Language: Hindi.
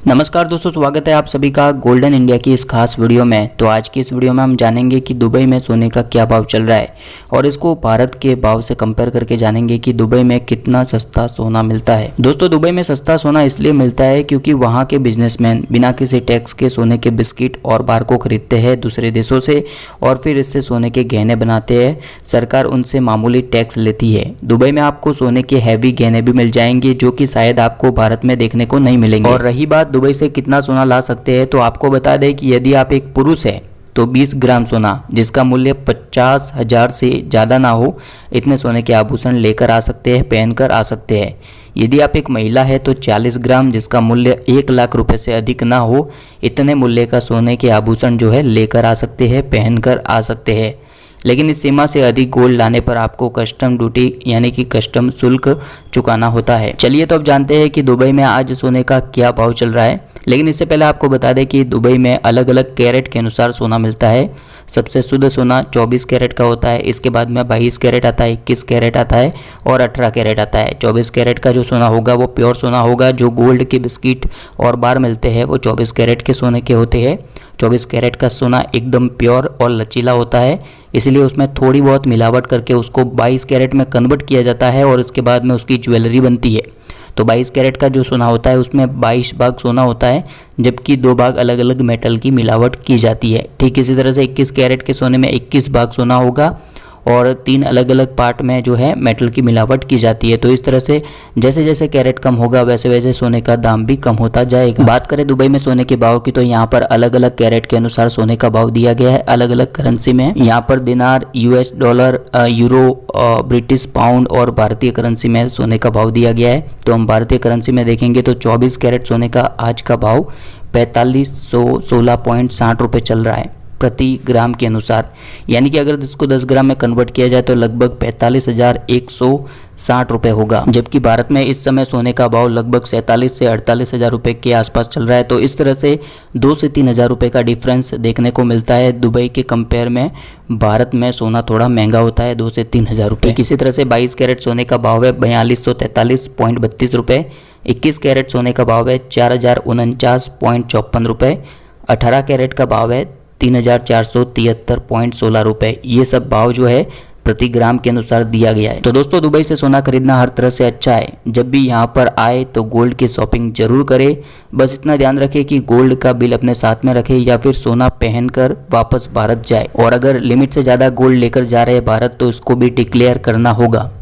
नमस्कार दोस्तों, स्वागत है आप सभी का गोल्डन इंडिया की इस खास वीडियो में। तो आज की इस वीडियो में हम जानेंगे कि दुबई में सोने का क्या भाव चल रहा है और इसको भारत के भाव से कंपेयर करके जानेंगे कि दुबई में कितना सस्ता सोना मिलता है। दोस्तों, दुबई में सस्ता सोना इसलिए मिलता है क्योंकि वहाँ के बिजनेसमैन बिना किसी टैक्स के सोने के बिस्किट और बार को खरीदते हैं दूसरे देशों से और फिर इससे सोने के गहने बनाते हैं। सरकार उनसे मामूली टैक्स लेती है। दुबई में आपको सोने के हैवी गहने भी मिल जाएंगे जो कि शायद आपको भारत में देखने को नहीं मिलेंगे। और रही बात दुबई से कितना सोना ला सकते हैं, तो आपको बता दें कि यदि आप एक पुरुष हैं तो 20 ग्राम सोना जिसका मूल्य 50,000 से ज़्यादा ना हो, इतने सोने के आभूषण लेकर आ सकते हैं, पहनकर आ सकते हैं। यदि आप एक महिला है तो 40 ग्राम जिसका मूल्य 1 लाख रुपए से अधिक ना हो, इतने मूल्य का सोने के आभूषण जो है लेकर आ सकते हैं, पहनकर आ सकते हैं। लेकिन इस सीमा से अधिक गोल्ड लाने पर आपको कस्टम ड्यूटी यानी कि कस्टम शुल्क चुकाना होता है। चलिए तो अब जानते हैं कि दुबई में आज सोने का क्या भाव चल रहा है। लेकिन इससे पहले आपको बता दें कि दुबई में अलग अलग कैरेट के अनुसार सोना मिलता है। सबसे शुद्ध सोना 24 कैरेट का होता है, इसके बाद में 22 कैरेट आता है, 21 कैरेट आता है और 18 कैरेट आता है। 24 कैरेट का जो सोना होगा वो प्योर सोना होगा। जो गोल्ड के बिस्किट और बार मिलते हैं वो 24 कैरेट के सोने के होते हैं। 24 कैरेट का सोना एकदम प्योर और लचीला होता है, इसलिए उसमें थोड़ी बहुत मिलावट करके उसको 22 कैरेट में कन्वर्ट किया जाता है और उसके बाद में उसकी ज्वेलरी बनती है। तो 22 कैरेट का जो सोना होता है उसमें 22 भाग सोना होता है, जबकि 2 भाग अलग अलग मेटल की मिलावट की जाती है। ठीक इसी तरह से 21 कैरेट के सोने में 21 भाग सोना होगा और 3 अलग अलग पार्ट में जो है मेटल की मिलावट की जाती है। तो इस तरह से जैसे जैसे कैरेट कम होगा वैसे वैसे सोने का दाम भी कम होता जाएगा। बात करें दुबई में सोने के भाव की, तो यहाँ पर अलग अलग कैरेट के अनुसार सोने का भाव दिया गया है अलग अलग करेंसी में। यहाँ पर दिनार, US dollar, euro, British pound और भारतीय करेंसी में सोने का भाव दिया गया है। तो हम भारतीय करेंसी में देखेंगे तो 24 कैरेट सोने का आज का भाव 4516.60 रुपये चल रहा है प्रति ग्राम के अनुसार। यानी कि अगर इसको 10 ग्राम में कन्वर्ट किया जाए तो लगभग 45,160 रुपये होगा, जबकि भारत में इस समय सोने का भाव लगभग 47 से 48 हज़ार रुपये के आसपास चल रहा है। तो इस तरह से 2 से 3 हज़ार रुपये का डिफरेंस देखने को मिलता है। दुबई के कंपेयर में भारत में सोना थोड़ा महंगा होता है, 2 से 3 हज़ार रुपये। इसी तरह से 22 कैरेट सोने का भाव है 4243.32 रुपये। 21 कैरेट सोने का भाव है 4049.54 रुपये। 18 कैरेट का भाव है 3473.16 रुपये। ये सब भाव जो है प्रति ग्राम के अनुसार दिया गया है। तो दोस्तों, दुबई से सोना खरीदना हर तरह से अच्छा है। जब भी यहाँ पर आए तो गोल्ड की शॉपिंग जरूर करें। बस इतना ध्यान रखें कि गोल्ड का बिल अपने साथ में रखें या फिर सोना पहनकर वापस भारत जाए। और अगर लिमिट से ज़्यादा गोल्ड लेकर जा रहे हैं भारत तो इसको भी डिक्लेयर करना होगा।